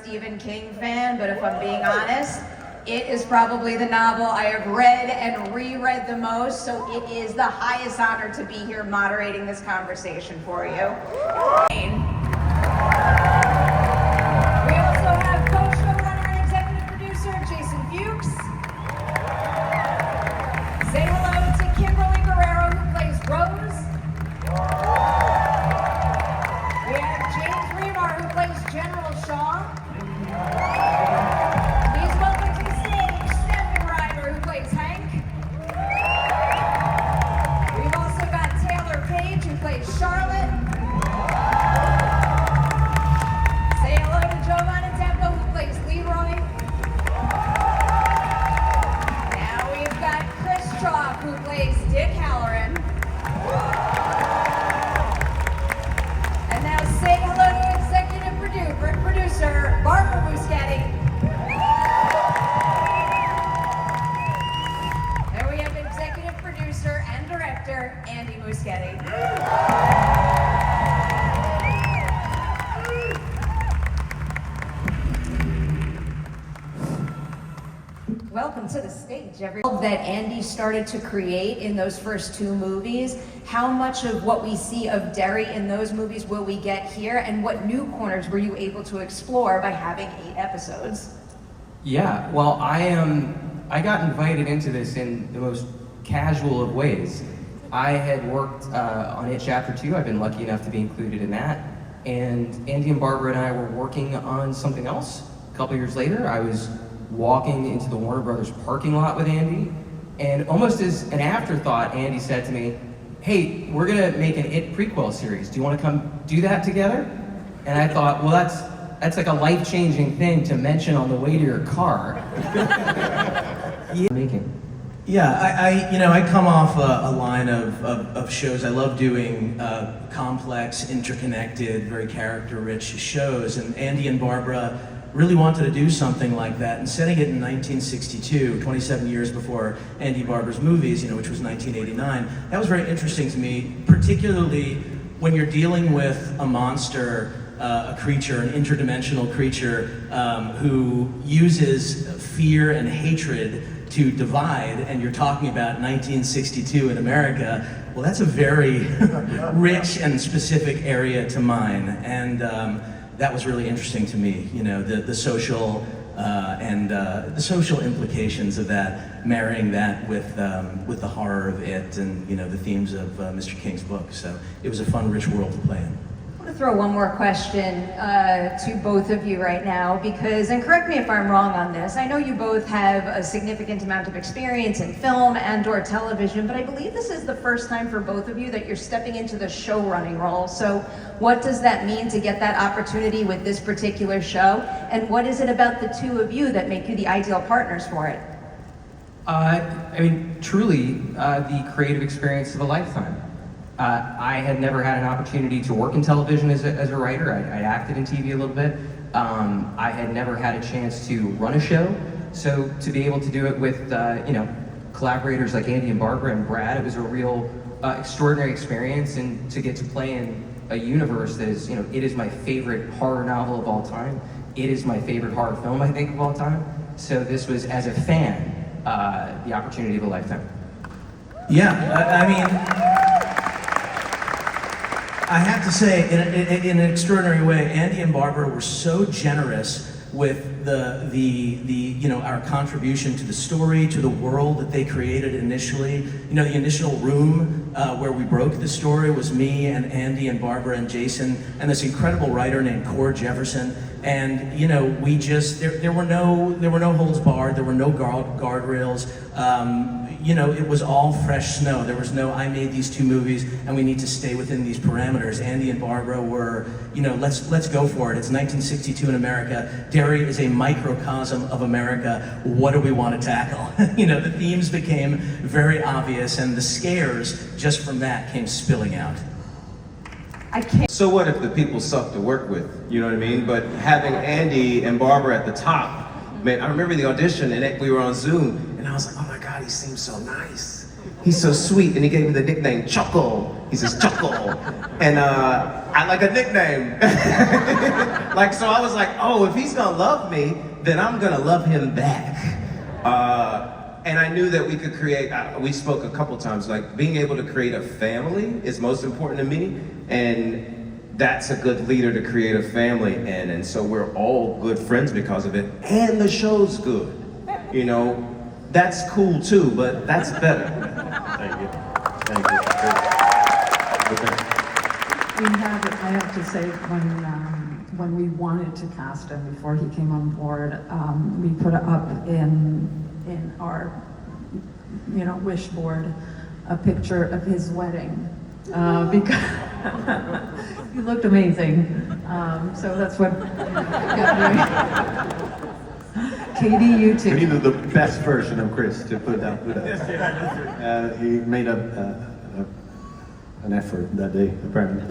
Stephen King fan, but if I'm being honest, it is probably the novel I have read and reread the most, so it is the highest honor to be here moderating this conversation for you. We also have Co-Showrunner and Executive Producer Jason Fuchs. Say hello to Kimberly Guerrero, who plays Rose. We have James Remar, who plays General Shaw. Please welcome to the stage Stephen Rider, who plays Hank. We've also got Taylour Paige, who plays Charlotte. Say hello to Jovan Adepo, who plays Leroy. Now we've got who plays Dick Halloran. And now say hello to executive producer Barbara Muschietti. And we have executive producer and director Andy Muschietti. Welcome to the stage, everyone. That Andy started to create in those first two movies. How much of what we see of Derry in those movies will we get here, and what new corners were you able to explore by having 8 episodes? Yeah, well, I got invited into this in the most casual of ways. I had worked on it Chapter 2. I've been lucky enough to be included in that. And Andy and Barbara and I were working on something else. A couple years later, I was walking into the Warner Brothers parking lot with Andy, and almost as an afterthought, Andy said to me, "Hey, we're gonna make an It prequel series. Do you want to come do that together?" And I thought, well, that's like a life-changing thing to mention on the way to your car. Yeah, I come off a line of shows. I love doing complex, interconnected, very character-rich shows, and Andy and Barbara really wanted to do something like that, and setting it in 1962, 27 years before Andy Barbara's movies, which was 1989, that was very interesting to me, particularly when you're dealing with a monster, a creature, an interdimensional creature who uses fear and hatred to divide, and you're talking about 1962 in America. Well, that's a very rich and specific area to mine, and that was really interesting to me. The social and the social implications of that, marrying that with the horror of it, and the themes of Mr. King's book. So it was a fun, rich world to play in. I want to throw one more question to both of you right now, because, and correct me if I'm wrong on this, I know you both have a significant amount of experience in film and or television, but I believe this is the first time for both of you that you're stepping into the show running role. So what does that mean to get that opportunity with this particular show? And what is it about the two of you that make you the ideal partners for it? Truly, the creative experience of a lifetime. I had never had an opportunity to work in television as a writer. I acted in TV a little bit. I had never had a chance to run a show. So to be able to do it with, collaborators like Andy and Barbara and Brad, it was a real extraordinary experience, and to get to play in a universe that is, it is my favorite horror novel of all time. It is my favorite horror film, I think, of all time. So this was, as a fan, the opportunity of a lifetime. Yeah, I have to say, in an extraordinary way, Andy and Barbara were so generous with our contribution to the story, to the world that they created initially. The initial room where we broke the story was me and Andy and Barbara and Jason and this incredible writer named Core Jefferson. And we just there were no holds barred, there were no guardrails. It was all fresh snow. There was no, I made these 2 movies and we need to stay within these parameters. Andy and Barbara were, let's go for it. It's 1962 in America. Derry is a microcosm of America. What do we want to tackle? The themes became very obvious, and the scares just from that came spilling out. So what if the people suck to work with, you know what I mean? But having Andy and Barbara at the top, man, I remember the audition and we were on Zoom, and I was like, oh my God, he seems so nice. he's so sweet, and he gave me the nickname Chuckle. He says Chuckle, and I like a nickname. Like, so I was like, oh, if he's gonna love me, then I'm gonna love him back. And I knew that we could create, we spoke a couple times, like being able to create a family is most important to me, and that's a good leader to create a family in, and so we're all good friends because of it, and the show's good. You know, that's cool too, but that's better. Thank you. Thank you. I have to say, when we wanted to cast him before he came on board, we put up in our, wish board, a picture of his wedding, because he looked amazing. So that's what got me. Katie, you too. We needed the best version of Chris to put out. He made an effort that day, apparently.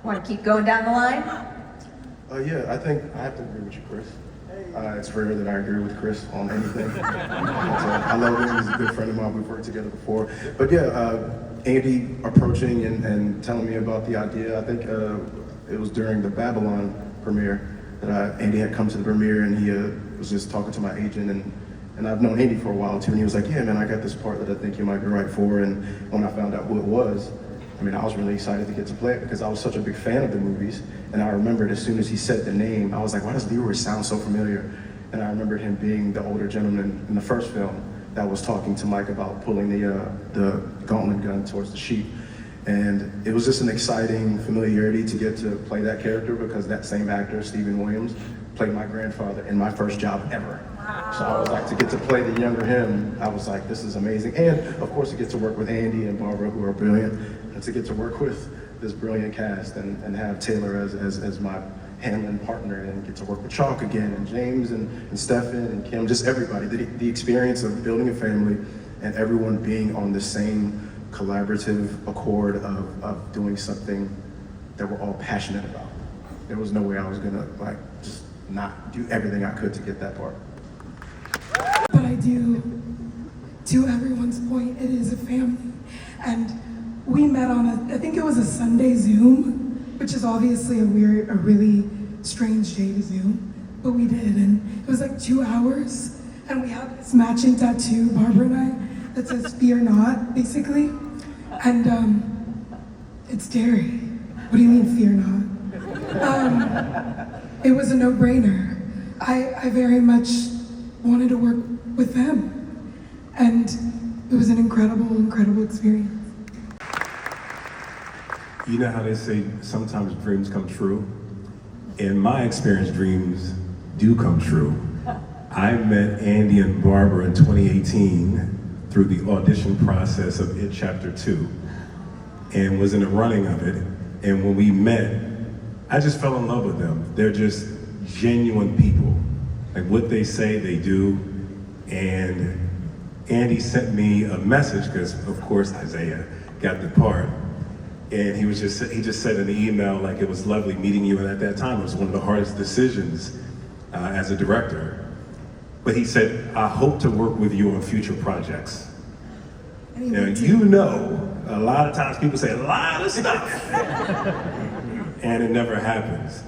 Want to keep going down the line? Yeah, I think I have to agree with you, Chris. It's rare that I agree with Chris on anything. I love him, he's a good friend of mine, we've worked together before. But yeah, Andy approaching and telling me about the idea, I think it was during the Babylon premiere that Andy had come to the premiere, and he was just talking to my agent, and I've known Andy for a while too, and he was like, yeah man, I got this part that I think you might be right for, and when I found out who it was, I mean, I was really excited to get to play it because I was such a big fan of the movies. And I remembered as soon as he said the name, I was like, why does Leroy sound so familiar? And I remembered him being the older gentleman in the first film that was talking to Mike about pulling the gauntlet gun towards the sheep. And it was just an exciting familiarity to get to play that character because that same actor, Stephen Williams, played my grandfather in my first job ever. So I was like, to get to play the younger him, I was like, this is amazing. And of course to get to work with Andy and Barbara, who are brilliant, and to get to work with this brilliant cast and have Taylour as my handling partner, and get to work with Chalk again, and James and Stefan and Kim, just everybody. The experience of building a family and everyone being on the same collaborative accord of doing something that we're all passionate about. There was no way I was gonna just not do everything I could to get that part. But I do, to everyone's point, it is a family. And we met on I think it was a Sunday Zoom, which is obviously a really strange day to Zoom, but we did. And it was like 2 hours, and we have this matching tattoo, Barbara and I, that says "Fear Not," basically. And it's Derry. What do you mean, fear not? It was a no-brainer. I very much wanted to work with them. And it was an incredible, incredible experience. You know how they say sometimes dreams come true? In my experience, dreams do come true. I met Andy and Barbara in 2018 through the audition process of It Chapter 2 and was in the running of it. And when we met, I just fell in love with them. They're just genuine people. Like what they say, they do. And Andy sent me a message, because of course Isaiah got the part. And he just said in the email, like, it was lovely meeting you. And at that time, it was one of the hardest decisions as a director. But he said, I hope to work with you on future projects. And you know, a lot of times people say a lot of stuff. And it never happens.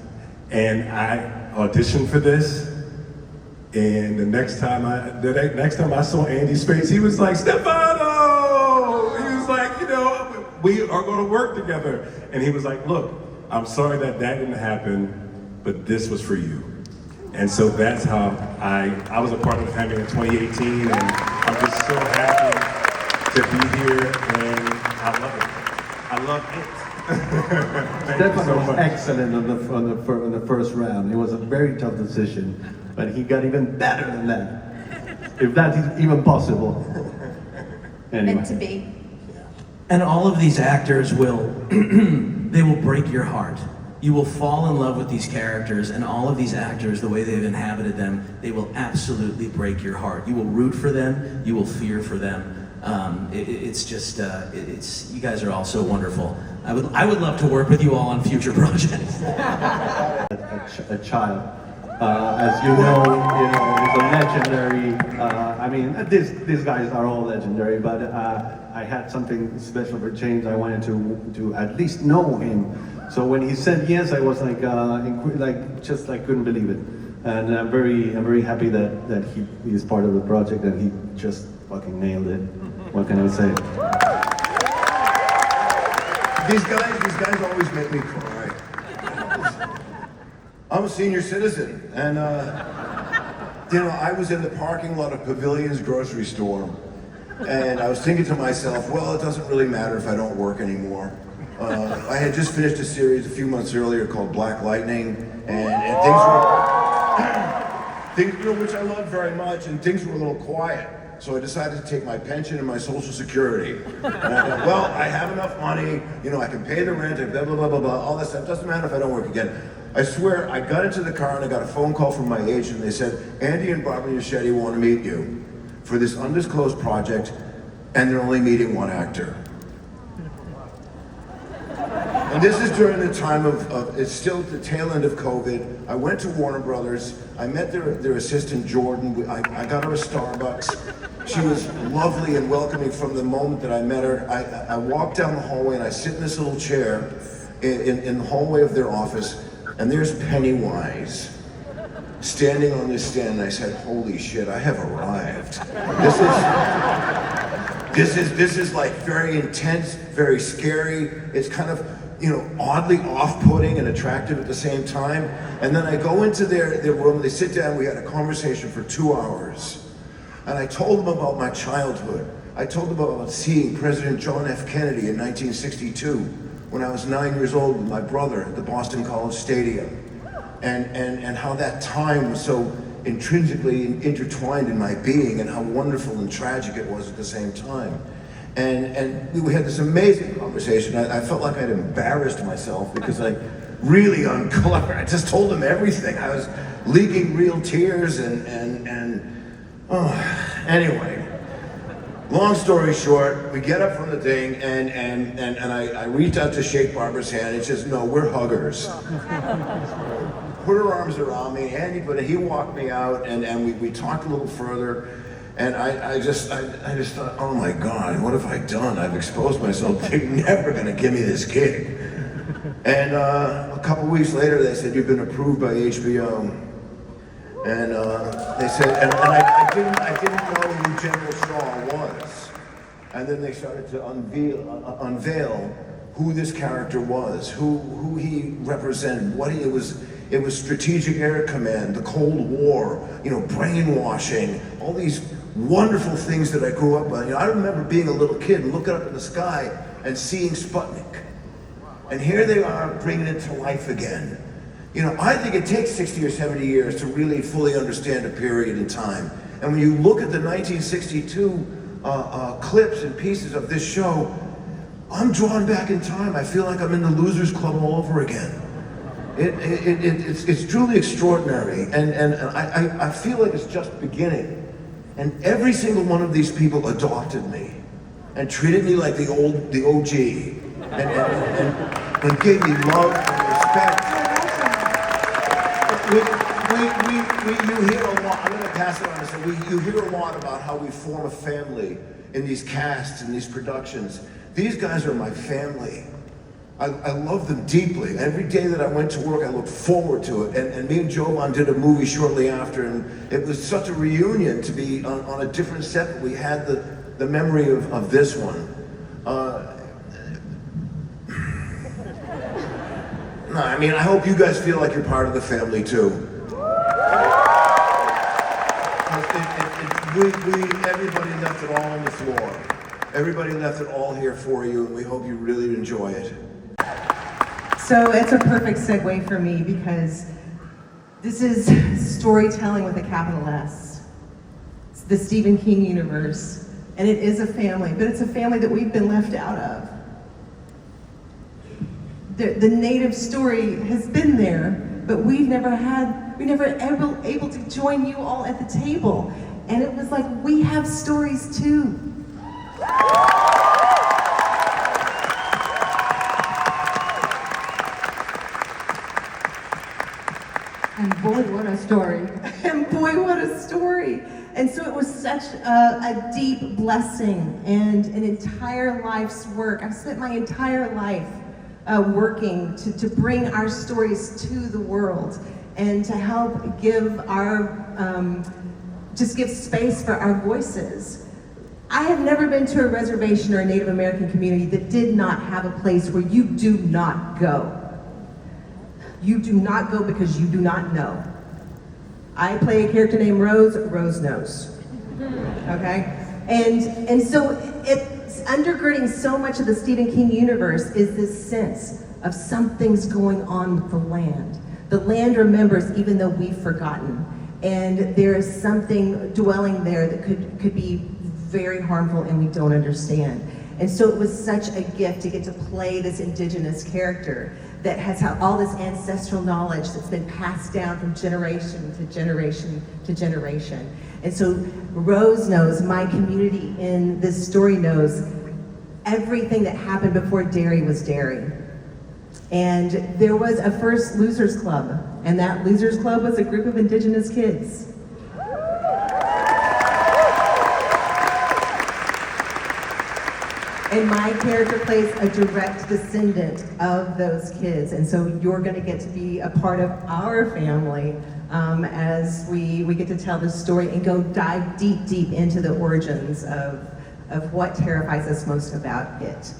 And I auditioned for this. And the next time I saw Andy's face, he was like, Stefano! He was like, we are going to work together. And he was like, look, I'm sorry that didn't happen, but this was for you. And so that's how I was a part of the family in 2018, and I'm just so happy to be here, and I love it. I love it. Stefano was excellent on the first round. It was a very tough decision, but he got even better than that, if that is even possible. Anyway. Meant to be. And all of these actors they will break your heart. You will fall in love with these characters, and all of these actors, the way they've inhabited them, they will absolutely break your heart. You will root for them, you will fear for them. It's just, you guys are all so wonderful. I would love to work with you all on future projects. A child. As you know, he's a legendary. I mean, these guys are all legendary, but I had something special for James. I wanted to at least know him. So when he said yes, I was like couldn't believe it. And I'm very happy that he is part of the project and he just fucking nailed it. What can I say? These guys always make me cry. I'm a senior citizen, and I was in the parking lot of Pavilion's grocery store, and I was thinking to myself, well, it doesn't really matter if I don't work anymore. I had just finished a series a few months earlier called Black Lightning, and things were, which I loved very much, and things were a little quiet. So I decided to take my pension and my Social Security. And I thought, well, I have enough money, I can pay the rent, and blah, blah, blah, blah, blah, all that stuff. Doesn't matter if I don't work again. I swear, I got into the car and I got a phone call from my agent, and they said, Andy and Barbara Muschietti want to meet you for this undisclosed project, and they're only meeting one actor. And this is during the time of it's still the tail end of COVID. I went to Warner Brothers. I met their assistant, Jordan. I got her a Starbucks. She was lovely and welcoming from the moment that I met her. I walked down the hallway and I sit in this little chair in the hallway of their office, and there's Pennywise standing on this stand, and I said, holy shit, I have arrived. This is like very intense, very scary. It's kind of, oddly off-putting and attractive at the same time. And then I go into their room, they sit down, we had a conversation for 2 hours. And I told them about my childhood. I told them about seeing President John F. Kennedy in 1962 when I was 9 years old with my brother at the Boston College Stadium. And how that time was so intrinsically intertwined in my being, and how wonderful and tragic it was at the same time. And we had this amazing conversation. I felt like I'd embarrassed myself because I really uncovered. I just told him everything. I was leaking real tears anyway. Long story short, we get up from the thing and I reached out to shake Barbara's hand, and she says, no, we're huggers. Put her arms around me, Andy, but he walked me out and we talked a little further. And I just thought, oh my God, what have I done? I've exposed myself. They're never gonna give me this gig. And a couple weeks later, they said, you've been approved by HBO. And they said, and I didn't know who General Shaw was. And then they started to unveil who this character was, who he represented, what it was Strategic Air Command, the Cold War, brainwashing, all these wonderful things that I grew up on. I remember being a little kid and looking up in the sky and seeing Sputnik. And here they are bringing it to life again. I think it takes 60 or 70 years to really fully understand a period in time. And when you look at the 1962 clips and pieces of this show, I'm drawn back in time. I feel like I'm in the Losers Club all over again. It's truly extraordinary, and I feel like it's just beginning. And every single one of these people adopted me and treated me like the OG, and gave me love and respect. You hear a lot. I'm going to pass it on to say, you hear a lot about how we form a family in these casts and these productions. These guys are my family. I love them deeply. Every day that I went to work, I looked forward to it. And me and Jovan did a movie shortly after, and it was such a reunion to be on a different set, but we had the memory of this one. I hope you guys feel like you're part of the family too. Everybody left it all on the floor. Everybody left it all here for you, and we hope you really enjoy it. So it's a perfect segue for me because this is storytelling with a capital S. It's the Stephen King universe, and it is a family, but it's a family that we've been left out of. The native story has been there, but we've never able to join you all at the table. And it was like, we have stories too. And boy, what a story. And boy, what a story. And so it was such a deep blessing and an entire life's work. I've spent my entire life working to bring our stories to the world and to help give just give space for our voices. I have never been to a reservation or a Native American community that did not have a place where you do not go. You do not go because you do not know. I play a character named Rose. Rose knows. Okay? And so it's undergirding so much of the Stephen King universe is this sense of something's going on with the land. The land remembers even though we've forgotten. And there is something dwelling there that could be very harmful and we don't understand. And so it was such a gift to get to play this Indigenous character that has all this ancestral knowledge that's been passed down from generation to generation to generation. And so Rose knows, my community in this story knows, everything that happened before Derry was Derry. And there was a first Losers Club, and that Losers Club was a group of Indigenous kids. And my character plays a direct descendant of those kids. And so you're gonna get to be a part of our family as we get to tell this story and go dive deep into the origins of what terrifies us most about it.